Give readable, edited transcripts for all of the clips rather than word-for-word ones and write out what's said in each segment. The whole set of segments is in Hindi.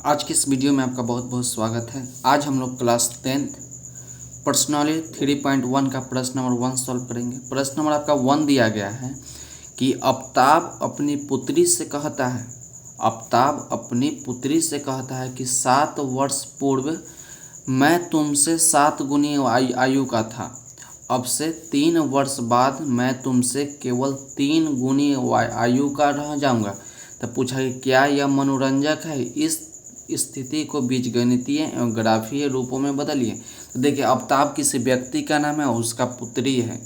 आज की इस वीडियो में आपका बहुत बहुत स्वागत है। आज हम लोग क्लास 10th पर्सनालिटी 3.1 का प्रश्न नंबर 1 सॉल्व करेंगे। प्रश्न नंबर आपका 1 दिया गया है कि आफ्ताब अपनी पुत्री से कहता है कि 7 वर्ष पूर्व मैं तुमसे 7 गुनी आयु का था। अब से 3 वर्ष बाद मैं तुमसे केवल 3 गुनी आयु का रह जाऊंगा। तो पूछा कि क्या यह मनोरंजक है? इस स्थिति को बीजगणितीय एवं ग्राफीय रूपों में बदलिए। तो देखिए, आफ्ताब किसी व्यक्ति का नाम है और उसका पुत्री है।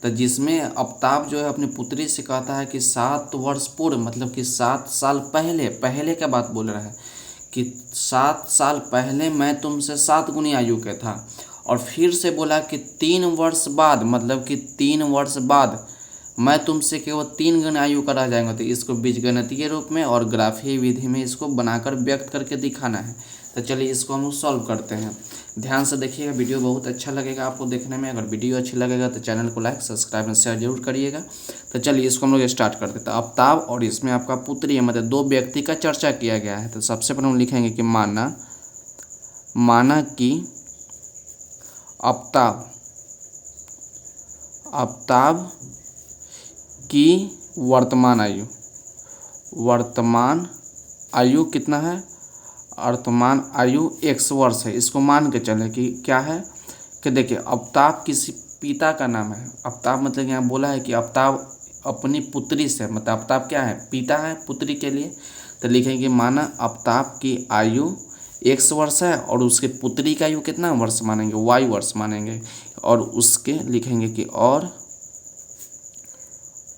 तो जिसमें आफ्ताब जो है अपनी पुत्री से कहता है कि 7 वर्ष पूर्व, मतलब कि 7 साल पहले का बात बोल रहा है कि 7 साल पहले मैं तुमसे 7 गुनी आयु का था। और फिर से बोला कि 3 वर्ष बाद, मतलब कि 3 वर्ष बाद मैं तुमसे केवल 3 गुना आयु का रह जाएंगे। तो इसको बीजगणितीय रूप में और ग्राफीय विधि में इसको बनाकर व्यक्त करके दिखाना है। तो चलिए इसको हम लोग सॉल्व करते हैं। ध्यान से देखिएगा, वीडियो बहुत अच्छा लगेगा आपको देखने में। अगर वीडियो अच्छी लगेगा तो चैनल को लाइक सब्सक्राइब और शेयर जरूर करिएगा। तो चलिए इसको हम लोग स्टार्ट करते हैं। तो आफ्ताब और इसमें आपका पुत्री है, मतलब 2 व्यक्ति का चर्चा किया गया है। तो सबसे पहले हम लिखेंगे कि माना कि आफ्ताब की वर्तमान आयु कितना है? वर्तमान आयु x वर्ष है। इसको मान के चले कि क्या है कि देखिए, आफ्ताब किसी पिता का नाम है। आफ्ताब मतलब यहाँ बोला है कि आफ्ताब अपनी पुत्री से, मतलब आफ्ताब क्या है? पिता है पुत्री के लिए। तो लिखेंगे माना आफ्ताब की आयु x वर्ष है और उसके पुत्री का आयु कितना वर्ष मानेंगे? y वर्ष मानेंगे। और उसके लिखेंगे कि और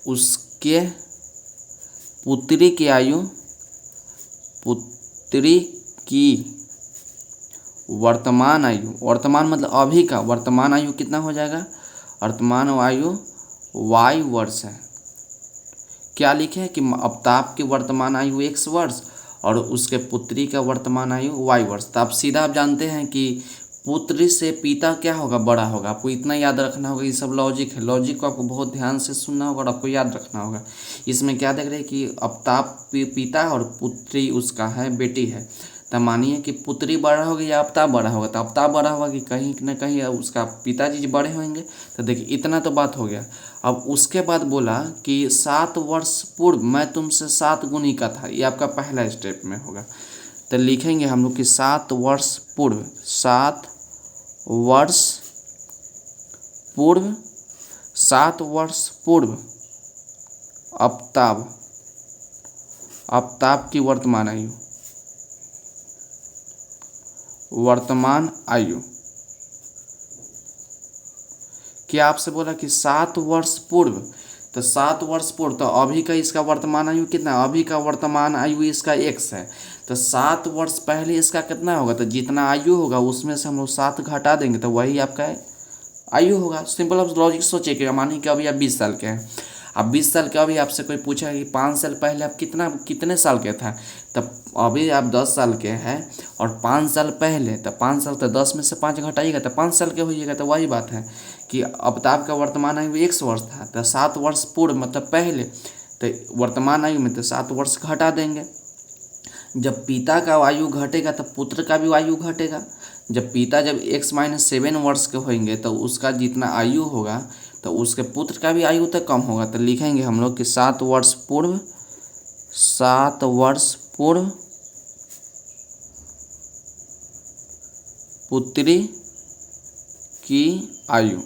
उसके पुत्री की वर्तमान मतलब अभी का वर्तमान आयु कितना हो जाएगा? वर्तमान आयु y वर्ष है। क्या लिखे कि आफ्ताब की वर्तमान आयु x वर्ष और उसके पुत्री का वर्तमान आयु y वर्ष। तो आप सीधा आप जानते हैं कि पुत्री से पिता क्या होगा? बड़ा होगा। आपको इतना याद रखना होगा। ये सब लॉजिक है। लॉजिक को आपको बहुत ध्यान से सुनना होगा और आपको याद रखना होगा। इसमें क्या देख रहे हैं कि आफ्ताब पिता और पुत्री उसका है, बेटी है। तो मानिए कि पुत्री बड़ा होगी या आफ्ताब बड़ा होगा? तो आफ्ताब बड़ा होगा कि कहीं न कहीं उसका पिताजी बड़े होंगे। तो देखिए, इतना तो बात हो गया। अब उसके बाद बोला कि 7 वर्ष पूर्व मैं तुमसे 7 गुनी का था। ये आपका पहला स्टेप में होगा। तो लिखेंगे हम लोग कि 7 वर्ष पूर्व आफ्ताब की वर्तमान आयु क्या आपसे बोला कि 7 वर्ष पूर्व। तो 7 वर्ष पूर्व, तो अभी का इसका वर्तमान आयु कितना है? अभी का वर्तमान आयु इसका x है। तो 7 वर्ष पहले इसका कितना होगा? तो जितना आयु होगा उसमें से हम लोग 7 घटा देंगे तो वही आपका आयु होगा। सिंपल आप लॉजिक सोचिए कि मानिए कि अभी आप 20 साल के हैं। अब 20 साल के अभी आपसे कोई पूछा कि 5 साल पहले आप कितने साल के था? तब अभी आप 10 साल के हैं और 5 साल पहले, तो 5 साल तो 10 में से 5 घटाइएगा तो 5 साल के होइएगा। तो वही बात है कि आफ्ताब का वर्तमान आयु x वर्ष था। तो 7 वर्ष पूर्व मतलब पहले, तो वर्तमान आयु में तो 7 वर्ष घटा देंगे। जब पिता का आयु घटेगा तो पुत्र का भी आयु घटेगा। जब पिता जब x-7 वर्ष के होंगे तो उसका जितना आयु होगा तो उसके पुत्र का भी आयु तो कम होगा। तो लिखेंगे हम लोग कि 7 वर्ष पूर्व पुत्री की आयु।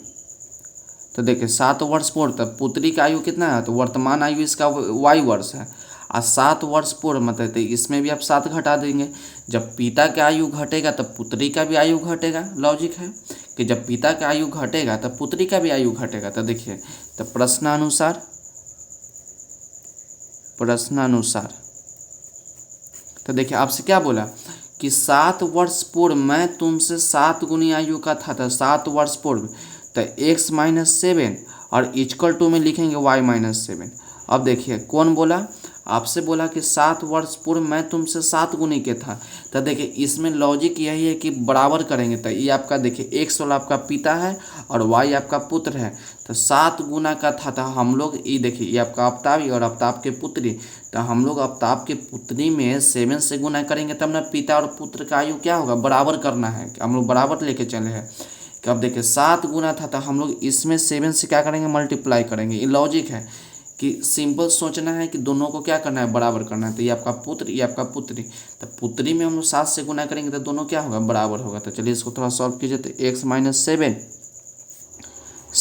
तो देखिए, 7 वर्ष पूर्व तब पुत्री का आयु कितना है? तो वर्तमान आयु इसका y वर्ष है। और 7 वर्ष पूर्व मतलब इसमें भी आप 7 घटा देंगे। जब पिता का आयु घटेगा तब पुत्री का भी आयु घटेगा। लॉजिक है कि जब पिता का आयु घटेगा तब पुत्री का भी आयु घटेगा। तो देखिए, तो प्रश्नानुसार तो देखिए आपसे क्या बोला कि 7 वर्ष पूर्व मैं तुमसे 7 गुनी आयु का था। तो 7 वर्ष पूर्व तो x-7 और इक्वल टू में लिखेंगे y-7। अब देखिए कौन बोला? आपसे बोला कि 7 वर्ष पूर्व मैं तुमसे 7 गुनी के था। तो देखिए इसमें लॉजिक यही है कि बराबर करेंगे। तो ये आपका देखिए x वाला आपका पिता है और y आपका पुत्र है। तो 7 गुना का था तो हम लोग ये देखिए ये आपका अवतावी और अवताव के पुत्री, तो हम लोग अवताव के पुत्री में 7 से गुना करेंगे तब ना पिता और पुत्र का आयु क्या होगा, बराबर करना है। हम लोग बराबर लेके चले हैं कि अब देखिए 7 गुना था तो हम लोग इसमें 7 से क्या करेंगे, मल्टीप्लाई करेंगे। ये लॉजिक है कि सिंपल सोचना है कि दोनों को क्या करना है, बराबर करना है। तो ये आपका पुत्र, ये आपका पुत्री, तो पुत्री में हम लोग 7 से गुना करेंगे तो दोनों क्या होगा, बराबर होगा। तो चलिए इसको थोड़ा सॉल्व कीजिए। तो x माइनस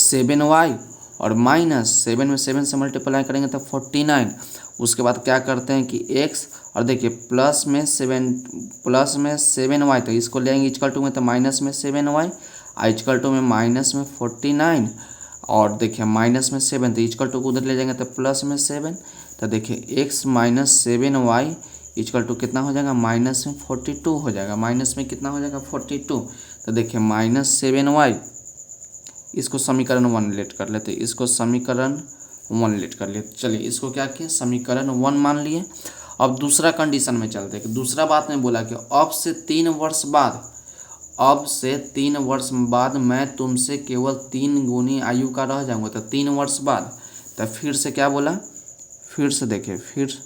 7y और माइनस 7 में 7 से मल्टीप्लाई करेंगे तो 49। उसके बाद क्या करते हैं कि x और देखिए प्लस में 7y, तो इसको ले आएंगे इक्वल टू में, तो माइनस में 7y इक्वल टू में माइनस में 49 और देखिए माइनस में 7, तो इक्वल टू को उधर ले जाएंगे तो प्लस में 7। तो देखिए x minus 7y equal to कितना हो जाएगा, माइनस में 42 हो जाएगा। माइनस में कितना हो जाएगा, 42। तो देखिए माइनस 7y, इसको समीकरण 1 लेट कर लेते, इसको समीकरण 1 लेट कर लेते। चलिए इसको क्या किया, समीकरण 1 मान लिए। अब दूसरा कंडीशन में चलते हैं कि दूसरा बात में बोला कि अब से 3 वर्ष बाद मैं तुमसे केवल 3 गुनी आयु का रह जाऊंगा। तो 3 वर्ष बाद, तो फिर से क्या बोला, फिर से देखिए, फिर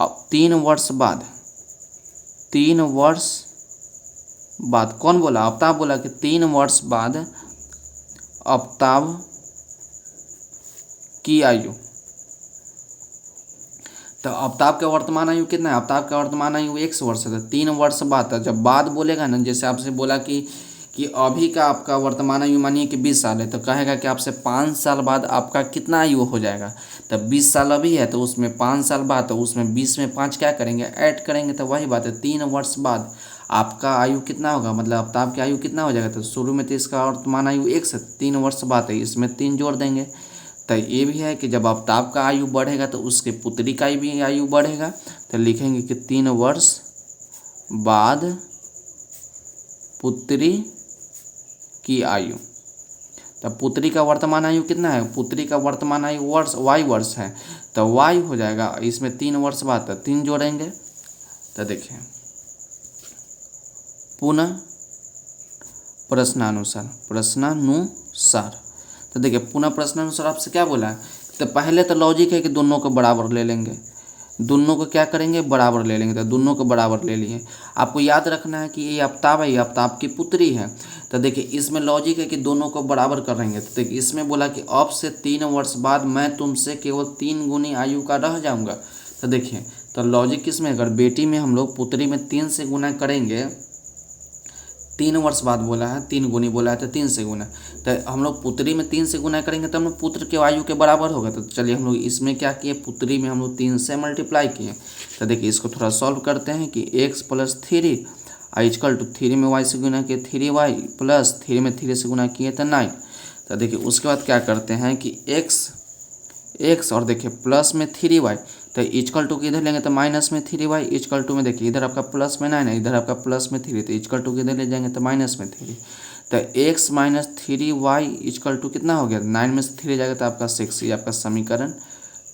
अब 3 वर्ष बाद, 3 वर्ष बाद कौन बोला, अवताव बोला कि 3 वर्ष बाद अवताव की आयु। तो अवताव का वर्तमान आयु कितना है, अवताव का वर्तमान आयु 1 वर्ष है। तो 3 वर्ष बाद, तो जब बाद बोलेगा ना, जैसे आपसे बोला कि अभी का आपका वर्तमान आयु मानिए कि 20 साल है, तो कहेगा कि आपसे 5 साल बाद आपका कितना आयु हो जाएगा। तो 20 साल अभी है तो उसमें 5 साल बाद, तो उसमें 20 में 5 क्या करेंगे, ऐड करेंगे। तो वही बात है, 3 वर्ष बाद आपका आयु कितना होगा, मतलब अवताव की आयु कितना हो जाएगा। तो शुरू में तो इसका वर्तमान आयु 1 से 3 वर्ष बाद है, इसमें 3 जोड़ देंगे। तो ये भी है कि जब अवताव का आयु बढ़ेगा तो उसके पुत्री का भी आयु बढ़ेगा। तो लिखेंगे कि 3 वर्ष बाद पुत्री की आयु। तो पुत्री का वर्तमान आयु कितना है, पुत्री का वर्तमान आयु y वर्ष है, तो y हो जाएगा इसमें 3 वर्ष बाद, तो 3 जोड़ेंगे। तो देखिए पुनः प्रश्नानुसार, तो देखिए पुनः प्रश्नानुसार आपसे क्या बोला है। तो पहले तो लॉजिक है कि दोनों को बराबर ले लेंगे, दोनों को क्या करेंगे, बराबर ले लेंगे। तो दोनों को बराबर ले लिए। आपको याद रखना है कि ये अवताव है, ये अवताव की पुत्री है। तो देखिए इसमें लॉजिक है कि दोनों को बराबर कर लेंगे। तो देखिए इसमें बोला कि अब से 3 वर्ष बाद मैं तुमसे केवल 3 गुनी आयु का रह जाऊंगा। तो देखिए तो लॉजिक किसमें, अगर बेटी में हम लोग पुत्री में 3 से गुना करेंगे, 3 वर्ष बाद बोला है, 3 गुनी बोला है तो 3 से गुना, तो हम लोग पुत्री में 3 से गुना करेंगे तो हम लोग पुत्र के आयु के बराबर होगा। तो चलिए हम लोग इसमें क्या किए, पुत्री में हम लोग 3 से मल्टीप्लाई किए। तो देखिए इसको थोड़ा सॉल्व करते हैं कि x प्लस 3 इक्वल टू 3 में y से गुना किए 3y प्लस 3 में 3 से गुना किए तो 9। तो देखिए उसके बाद क्या करते हैं कि x और देखिए प्लस में 3y, तो इक्वल टू किधर लेंगे, तो माइनस में 3y इक्वल टू में देखिए इधर आपका प्लस में 9 है, इधर आपका प्लस में 3, तो इक्वल टू किधर ले जाएंगे, तो माइनस में 3। तो x minus 3y equal to कितना हो गया, 9 में से 3 जाएगा तो आपका 6। ये आपका समीकरण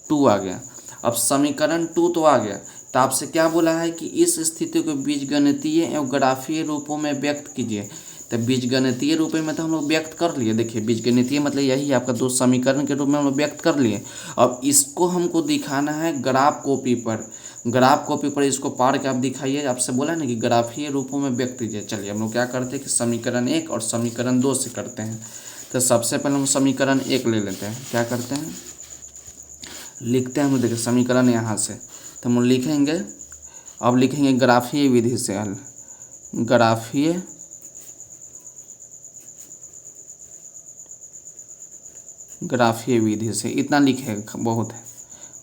2 आ गया। अब समीकरण 2 तो आ गया, तो आपसे क्या बोला है कि इस स्थिति को बीजगणितीय एवं ग्राफीय रूपों में व्यक्त कीजिए। तो बीजगणितीय रूप में तो हम लोग व्यक्त कर लिए। देखिए बीजगणितीय मतलब यही है, आपका 2 समीकरण के रूप में हम लोग व्यक्त कर लिए। अब इसको हमको दिखाना है ग्राफ कॉपी पर, ग्राफ कॉपी पर इसको पार के आप दिखाइए। आपसे बोला ना कि ग्राफीय रूपों में व्यक्त कीजिए। चलिए हम लोग क्या करते हैं कि समीकरण 1 और समीकरण 2 से करते हैं। तो सबसे पहले हम समीकरण 1 ले लेते हैं। क्या करते हैं, लिखते हैं हम, देखिए समीकरण यहाँ से तो हम लिखेंगे, अब लिखेंगे ग्राफीय विधि से हल, ग्राफीय विधि से, इतना लिखे बहुत है,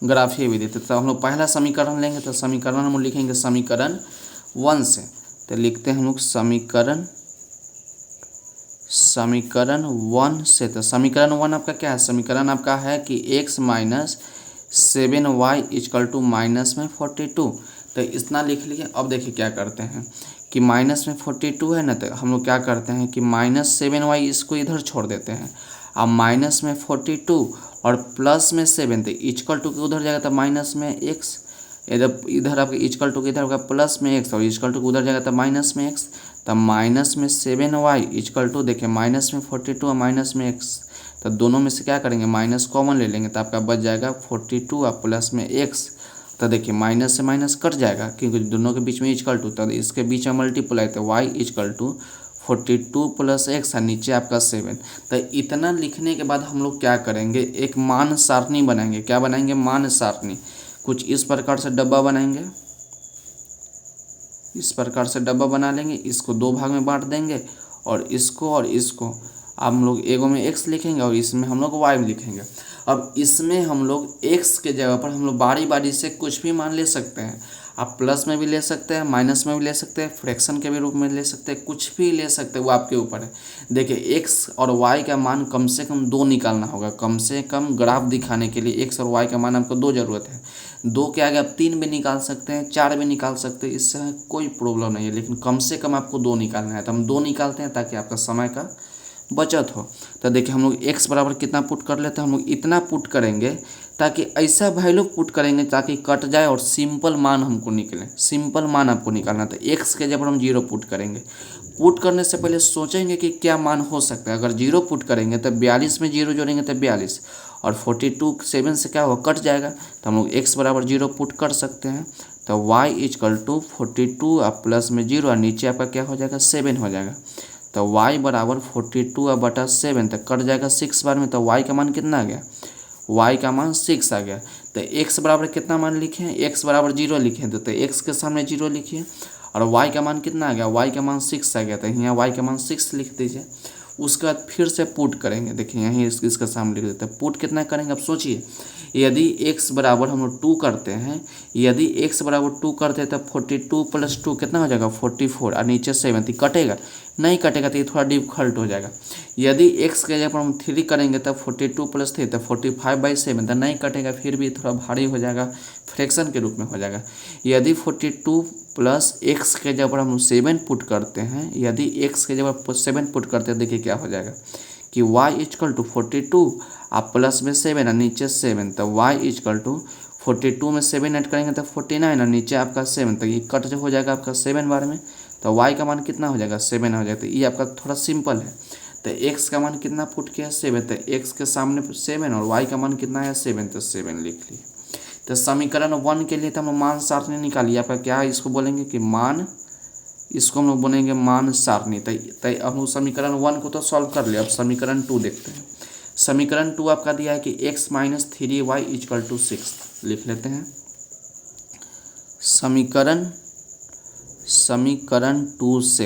ग्राफीय विधि। तो हम लोग पहला समीकरण लेंगे, तो समीकरण हम लोग लिखेंगे समीकरण 1 से। तो लिखते हैं हम लोग समीकरण 1 से। तो समीकरण 1 आपका क्या है, समीकरण आपका है कि x minus 7y equal to minus में 42। तो इतना लिख लिए। अब देखिए क्या करते हैं कि माइनस में 42 है ना, तो हम लोग क्या करते हैं कि माइनस 7y इसको इधर छोड़ देते हैं, अब माइनस में 42 और प्लस में 7, तो इक्वल टू के उधर जाएगा तो माइनस में x, इधर इधर आपके इक्वल टू के इधर होगा प्लस में x और इक्वल टू के उधर जाएगा तो माइनस में x, तब माइनस में 7y इक्वल टू देखिए माइनस में 42 और माइनस में x, तो दोनों में से क्या करेंगे माइनस कॉमन ले लेंगे तो आपका बच जाएगा 42 और प्लस में x, तो देखिए माइनस से माइनस कट जाएगा क्योंकि दोनों के बीच में इक्वल टू, तो इसके बीच में मल्टीप्लाई तो y equal to 42 plus x और नीचे आपका 7। तो इतना लिखने के बाद हम लोग क्या करेंगे, एक मान सारणी बनाएंगे। क्या बनाएंगे, मान सारणी। कुछ इस प्रकार से डब्बा बनाएंगे, इस प्रकार से डब्बा बना लेंगे, इसको दो भाग में बांट देंगे और इसको हम लोग एगो में x लिखेंगे और इसमें हम लोग y लिखेंगे। अब इसमें हम लोग x के जगह पर हम लोग बारी बारी से कुछ भी मान ले सकते हैं। आप प्लस में भी ले सकते हैं, माइनस में भी ले सकते हैं, फ्रैक्शन के भी रूप में ले सकते हैं, कुछ भी ले सकते हैं, वो आपके ऊपर है। देखिए x और y का मान कम से कम 2 निकालना होगा। कम से कम ग्राफ दिखाने के लिए x और y का मान आपको 2 ज़रूरत है। 2 के आगे आप 3 भी निकाल सकते हैं, 4 भी निकाल सकते हैं, इससे कोई प्रॉब्लम नहीं है, लेकिन कम से कम आपको 2 निकालना है। तो हम 2 निकालते हैं ताकि आपका समय का बचत हो। तो देखिए हम लोग x बराबर कितना पुट कर लेते हैं, हम लोग इतना पुट करेंगे ताकि ऐसा वैल्यू पुट करेंगे ताकि कट जाए और सिंपल मान हमको निकले। सिंपल मान आपको निकालना, तो x के जगह हम 0 पुट करेंगे। पुट करने से पहले सोचेंगे कि क्या मान हो सकता है। अगर 0 पुट करेंगे तो 42 में 0 जोड़ेंगे तो 42 और 42 7 से क्या होगा, कट जाएगा। तो हम लोग x बराबर 0 पुट कर सकते हैं। तो y इक्वल टू 42 और प्लस में 0 और नीचे आपका क्या हो जाएगा 7 हो जाएगा। तो y बराबर 42 और बटा 7, तो कट जाएगा 6 बार में। तो y का मान कितना आ गया, y का मान 6 आ गया। तो x बराबर कितना मान लिखे हैं, x बराबर 0 लिखे हैं, तो x के सामने 0 लिखिए और y का मान कितना आ गया, y का मान 6 आ गया। तो यहाँ y का मान 6 लिख दीजिए। उसके बाद फिर से पुट करेंगे। देखिए यहीं इसका सामने लिख देते हैं। पुट कितना करेंगे, अब सोचिए। यदि x बराबर हम लोग 2 करते हैं, यदि x बराबर 2 करते हैं तो 42 प्लस 2 कितना हो जाएगा 44 और नीचे 7, तो कटेगा नहीं, कटेगा तो ये थोड़ा डिफिकल्ट हो जाएगा। यदि x के जगह पर हम 3 करेंगे तब 42 प्लस 3 तो 45/7, तो नहीं कटेगा, फिर भी थोड़ा भारी हो जाएगा, फ्रैक्शन के रूप में हो जाएगा। यदि 42 प्लस x के जगह पर हम 7 पुट करते हैं, यदि x के जगह पर 7 पुट करते हैं, देखिए क्या हो जाएगा कि y इक्वल टू 42 आप प्लस में 7 और नीचे 7, तो y इक्वल टू 42 में 7 ऐड करेंगे तो 49 और नीचे आपका 7, तो ये कट जो हो जाएगा आपका 7 बार में। तो y का मान कितना हो जाएगा 7 हो जाएगा। तो ये आपका थोड़ा सिंपल है। तो x का मान कितना पुट किया 7, तो x के सामने 7 और y का मान कितना है 7, तो 7 लिख लिए। तो समीकरण 1 के लिए तो हम लोग मान सारणी निकालिए। आपका क्या है, इसको बोलेंगे कि मान, इसको हम लोग बोलेंगे मान सारणी। तो हम लोग समीकरण 1 को तो सॉल्व कर लिया। अब समीकरण 2 देखते हैं। समीकरण 2 आपका दिया है कि x minus 3y equal to 6, लिख लेते हैं। समीकरण 2 से,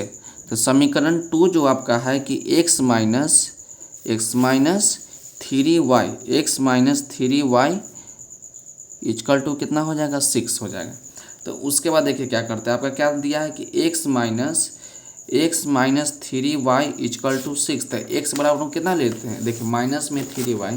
तो समीकरण 2 जो आपका है कि x minus 3y equal to कितना हो जाएगा 6 हो जाएगा। तो उसके बाद देखिए क्या करते हैं। आपका क्या दिया है कि x minus 3y equal to 6, तो x बराबर हम कितना लेते हैं, देखिए माइनस में 3y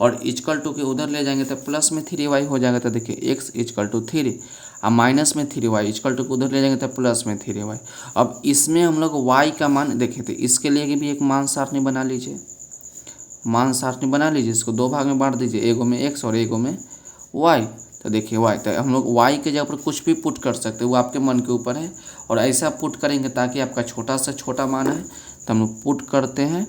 और इक्वल टू के उधर ले जाएंगे तो प्लस में 3y हो जाएगा। तो देखिए x इक्वल टू 3 और माइनस में 3y इक्वल टू के उधर ले जाएंगे तो प्लस में 3y। अब इसमें हम लोग y का मान देखें, तो इसके लिए भी एक मान सारणी बना लीजिए। मान सारणी बना लीजिए, इसको 2 भाग में बांट दीजिए, एगो में x और एगो में y। तो देखिए y, तो हम लोग y के जगह पर कुछ भी पुट कर सकते हैं, वो आपके मन के ऊपर है। और ऐसा पुट करेंगे ताकि आपका छोटा से छोटा मान है, तो हम लोग पुट करते हैं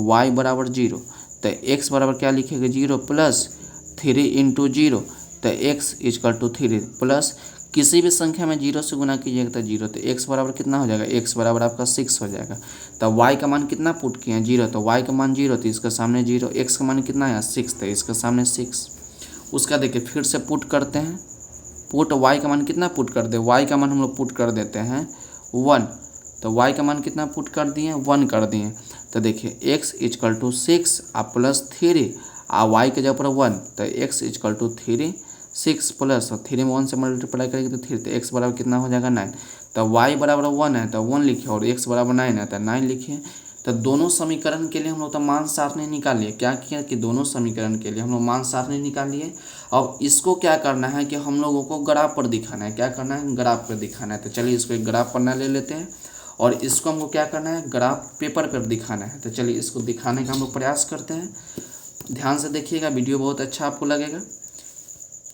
y बराबर 0। तो x बराबर क्या लिखेंगे 0 प्लस 3 इंटू 0, तो x इक्वल टू 3 प्लस किसी भी संख्या में 0 से गुना कीजिएगा तो 0, तो x बराबर कितना हो जाएगा, x बराबर आपका 6 हो जाएगा। तो y का मान कितना पुट किए हैं 0, तो y का मान 0, तो इसके सामने 0, x का मान कितना है 6, तो इसके सामने 6। उसका देखिए फिर से पुट करते हैं। पुट y का मान कितना पुट कर दे, y का मान हम लोग पुट कर देते हैं 1, तो y का मान कितना पुट कर दिए 1 कर दिए। तो देखिए x इक्वल टू 6 और प्लस 3 और y के जगह पर 1, तो x इक्वल टू 3 6 प्लस 3 में 1 से मल्टीप्लाई करेंगे तो 3, तो x बराबर कितना हो जाएगा 9। तो y बराबर 1 है तो 1 लिखिए और x बराबर 9 है तो 9 लिखिए। तो दोनों समीकरण के लिए हम लोग तो मान सारणी निकाल लिए। क्या किया कि दोनों समीकरण के लिए हम लोग मान सारणी निकाल लिए। अब इसको क्या करना है कि हम लोगों को ग्राफ पर दिखाना है। क्या करना है, ग्राफ पर दिखाना है। तो चलिए इसको एक ग्राफ पन्ना ले लेते हैं और इसको हमको क्या करना है, ग्राफ पेपर पर दिखाना है। तो चलिए इसको दिखाने का हम लोग प्रयास करते हैं। ध्यान से देखिएगा, वीडियो बहुत अच्छा आपको लगेगा।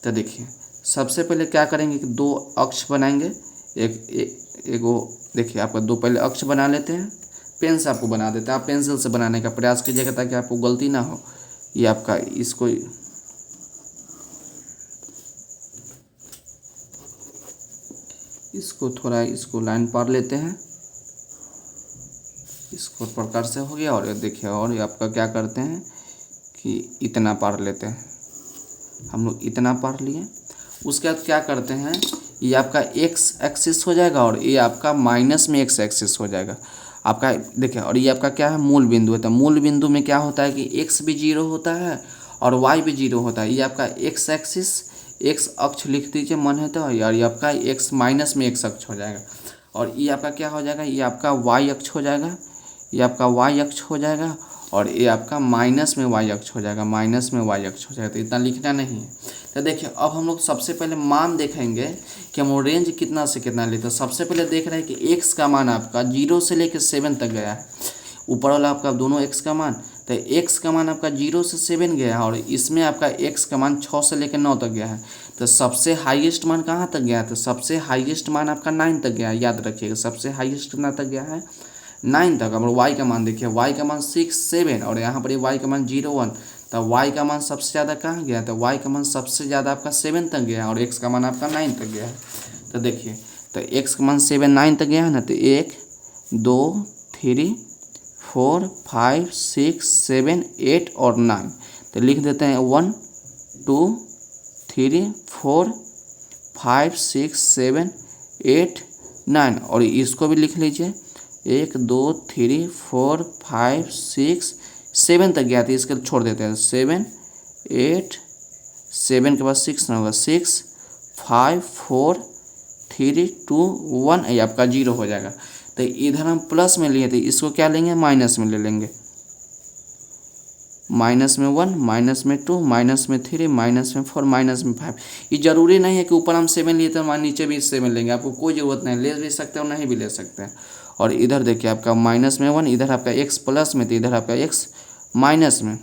तो देखिए सबसे पहले क्या करेंगे कि दो अक्ष बनाएंगे। एक वो देखिए आपका दो पहले अक्ष बना लेते हैं। पेन से आपको बना देते हैं, आप पेंसिल से बनाने का प्रयास कीजिएगा ताकि आपको गलती ना हो। ये आपका इसको थोड़ा इसको लाइन पार लेते हैं। इसको प्रकार से हो गया। और ये देखिए, और ये आपका क्या करते हैं कि इतना पार लेते हैं, हम लोग इतना पार लिए। उसके बाद क्या करते हैं, ये आपका एक्स एक्सिस हो जाएगा और ये आपका माइनस में एक्स एक्सिस हो जाएगा आपका। देखिए, और ये आपका क्या है, मूल बिंदु है। तो मूल बिंदु में क्या होता है कि एक्स भी जीरो होता है और वाई भी जीरो होता है। ये आपका एक्स एक्सिस, एक्स अक्ष लिख दीजिए मन है तो, यार ये आपका एक्स माइनस में एक्स अक्ष हो जाएगा। और ये आपका क्या हो जाएगा, ये आपका वाई अक्ष हो जाएगा, ये आपका वाई अक्ष हो जाएगा और ये आपका माइनस में वाई अक्ष हो जाएगा, माइनस में वाई अक्ष हो जाएगा। तो इतना लिखना नहीं है। तो देखिए अब हम लोग सबसे पहले मान देखेंगे कि हम रेंज कितना से कितना लेते हैं। सबसे पहले देख रहे हैं कि एक्स का मान आपका 0 से लेकर 7 तक गया है। ऊपर वाला आपका दोनों एक्स का मान, तो एक्स का मान आपका 0 से 7 गया है और इसमें आपका एक्स का मान 6 से लेकर 9 तक गया है। तो सबसे हाईएस्ट मान कहाँ तक गया है, तो सबसे हाईएस्ट मान आपका 9 तक गया है। याद रखिएगा सबसे हाईएस्ट कितना तक गया है, 9 तक। और वाई का मान देखिए, वाई का मान 6, 7 और यहाँ पर वाई का मान 0, 1। तो वाई का मान सबसे ज़्यादा कहाँ गया है, तो वाई का मान सबसे ज़्यादा आपका 7 तक गया है और एक्स का मान आपका 9 तक गया है। तो देखिए, तो एक्स का मान 7, 9 तक गया है ना। तो 1, 2, 3, 4, 5, 6, 7, 8 और 9। तो लिख देते हैं 1, 2, 3, 4, 5, 6, 7, 8, 9 और इसको भी लिख लीजिए 1, 2, 3, 4, 5, 6, 7 तक गया था। इसके छोड़ देते हैं 7, 8, 7 के बाद 6 ना होगा, 6, 5, 4, 3, 2, 1 ये आपका 0 हो जाएगा। तो इधर हम प्लस में लिए थे, इसको क्या लेंगे, माइनस में ले लेंगे। माइनस में 1, माइनस में 2, माइनस में 3, माइनस में 4, माइनस में 5। ये जरूरी नहीं है कि ऊपर हम 7 लिए थे नीचे भी 7 लेंगे, आपको कोई ज़रूरत नहीं, ले भी सकते हैं और नहीं भी ले सकते हैं। और इधर देखिए आपका माइनस में 1, इधर आपका एक्स प्लस में, तो इधर आपका एक्स माइनस में,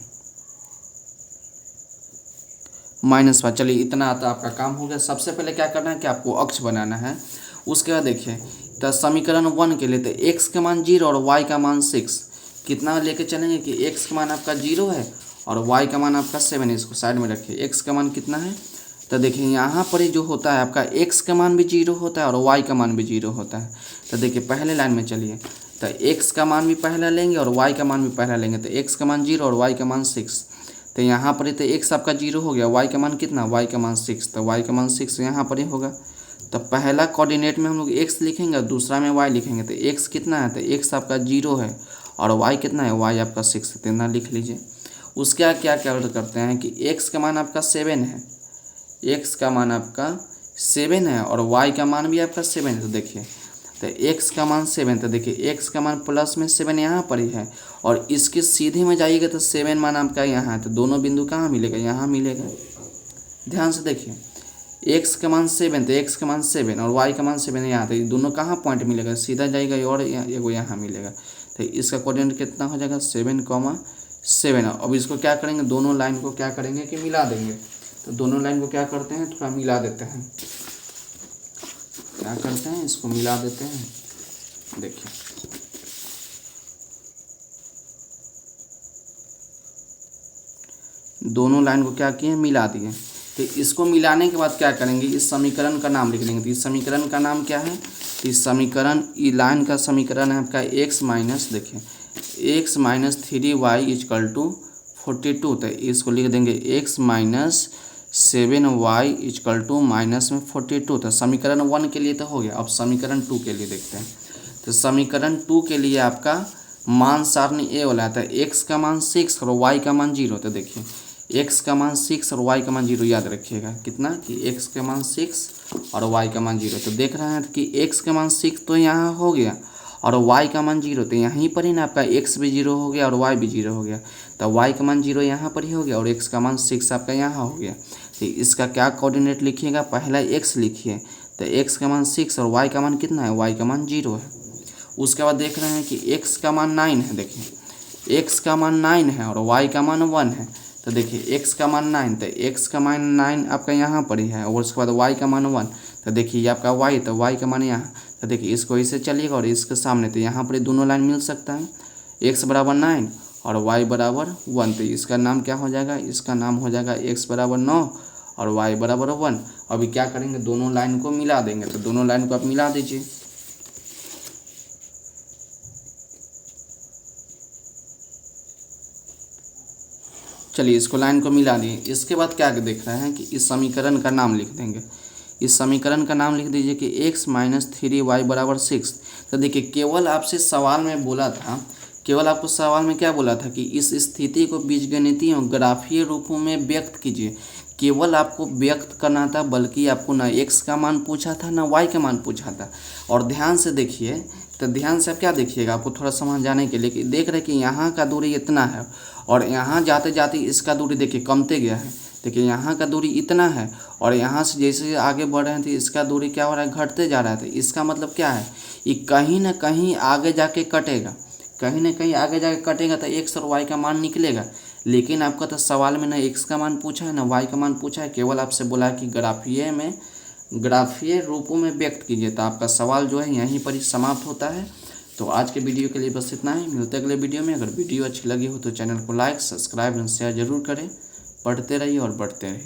-5। चलिए इतना तो आपका काम हो गया। सबसे पहले क्या करना है कि आपको अक्ष बनाना है। उसके बाद देखिए, तो समीकरण 1 के लिए तो एक्स का मान 0 और वाई का मान 6 कितना लेके चलेंगे कि एक्स का मान आपका 0 है और वाई का मान आपका 7 है। इसको साइड में रखिए। एक्स का मान कितना है, तो देखिए यहाँ पर जो होता है आपका एक्स का मान भी 0 होता है और वाई का मान भी 0 होता है। तो देखिए पहले लाइन में चलिए, तो एक्स का मान भी पहला लेंगे और वाई का मान भी पहला लेंगे। तो एक्स का मान 0 और वाई का मान 6। तो यहाँ पर तो एक्स आपका 0 हो गया, वाई का मान कितना, वाई का मान 6। तो वाई का मान 6 यहाँ पर ही होगा। तो पहला कोऑर्डिनेट में हम लोग एक्स लिखेंगे और दूसरा में वाई लिखेंगे। तो एक्स कितना है, तो एक्स आपका 0 है और वाई कितना है, वाई आपका 6 है। इतना लिख लीजिए। उसके बाद क्या क्या करते हैं कि एक्स का मान आपका 7 है, एक्स का मान आपका 7 है और वाई का मान भी आपका 7 है। तो देखिए, तो एक्स का मान 7, तो देखिए एक्स का मान प्लस में 7 यहाँ पर ही है और इसके सीधे में जाइएगा तो 7 मान आपका यहाँ है। तो दोनों बिंदु कहाँ मिलेगा, यहाँ मिलेगा। ध्यान से देखिए, एक्स का मान 7, तो एक्स का मान 7 और वाई का मान 7 यहाँ। तो ये दोनों कहाँ पॉइंट मिलेगा, सीधा जाएगा और एगो यहाँ मिलेगा। तो इसका कोऑर्डिनेट कितना हो जाएगा, 7, 7। अब इसको क्या करेंगे, दोनों लाइन को क्या करेंगे कि मिला देंगे। तो दोनों लाइन को क्या करते हैं, थोड़ा मिला देते हैं। क्या करते हैं, इसको मिला देते हैं। देखिए दोनों लाइन को क्या किए, मिला दिए। तो इसको मिलाने के बाद क्या करेंगे, इस समीकरण का नाम लिख लेंगे। तो इस समीकरण का नाम क्या है, इस समीकरण, ई लाइन का समीकरण है आपका x माइनस, देखिए x minus 3y equal to 42। तो इसको लिख देंगे x minus 7y equal to minus में 42। तो समीकरण 1 के लिए तो हो गया। अब समीकरण 2 के लिए देखते हैं। तो समीकरण 2 के लिए आपका मान सारणी ए वाला है। तो x का मान 6 और y का मान 0। तो देखिए x का मान 6 और y का मान 0 याद रखिएगा कितना, कि x का मान 6 और y का मान 0। तो देख रहे हैं कि x का मान 6 तो यहाँ हो गया और y का मान 0। तो यहीं पर ही ना आपका x भी 0 हो गया और y भी 0 हो गया। तो y का मान 0 यहाँ पर ही हो गया और x का मान 6 आपका यहाँ हो गया। तो इसका क्या कोऑर्डिनेट लिखिएगा, पहला x लिखिए। तो x का मान 6 और y का मान कितना है, y का मान 0 है। उसके बाद देख रहे हैं कि x का मान 9 है। देखिए x का मान 9 है और y का मान 1 है। तो देखिए x का मान 9, तो x का मान 9 आपका यहाँ पर ही है और उसके बाद y का मान 1। तो देखिए ये आपका y, तो y का मान यहाँ। तो देखिए इसको इसे चलिएगा और इसके सामने, तो यहाँ पर दोनों लाइन मिल सकता है, x बराबर 9 और y बराबर 1। तो इसका नाम क्या हो जाएगा, इसका नाम हो जाएगा x बराबर 9 और y बराबर 1। अभी क्या करेंगे, दोनों लाइन को मिला देंगे। तो दोनों लाइन को आप मिला दीजिए। चलिए इसको लाइन को मिला दिए। इसके बाद क्या देख रहे हैं कि इस समीकरण का नाम लिख देंगे। इस समीकरण का नाम लिख दीजिए कि x - 3y बराबर 6। तो देखिए केवल आपसे सवाल में बोला था, केवल आपको सवाल में क्या बोला था कि इस स्थिति को बीजगणितीय और ग्राफीय रूपों में व्यक्त कीजिए। केवल आपको व्यक्त करना था, बल्कि आपको ना x का मान पूछा था ना y का मान पूछा था। और ध्यान से देखिए, तो ध्यान से आप क्या देखिएगा, आपको थोड़ा समझ जाने के लिए कि देख रहे कि यहाँ का दूरी इतना है और यहाँ जाते जाते इसका दूरी देखिए कमते गया है। देखिए यहाँ का दूरी इतना है और यहाँ से जैसे आगे बढ़ रहे हैं तो इसका दूरी क्या हो रहा है, घटते जा रहा है। तो इसका मतलब क्या है, ये कहीं ना कहीं आगे जाके कटेगा, कहीं ना कहीं आगे जाके कटेगा, तो x और y का मान निकलेगा। लेकिन आपका तो सवाल में ना x का मान पूछा है ना y का मान पूछा है, केवल आपसे बोला है कि ग्राफीय रूपों में व्यक्त कीजिए। तो आपका सवाल जो है यहीं पर ही समाप्त होता है। तो आज के वीडियो के लिए बस इतना ही, मिलते हैं अगले वीडियो में। अगर वीडियो अच्छी लगी हो तो चैनल को लाइक, सब्सक्राइब और शेयर जरूर करें। पढ़ते रहिए और बढ़ते रहिए।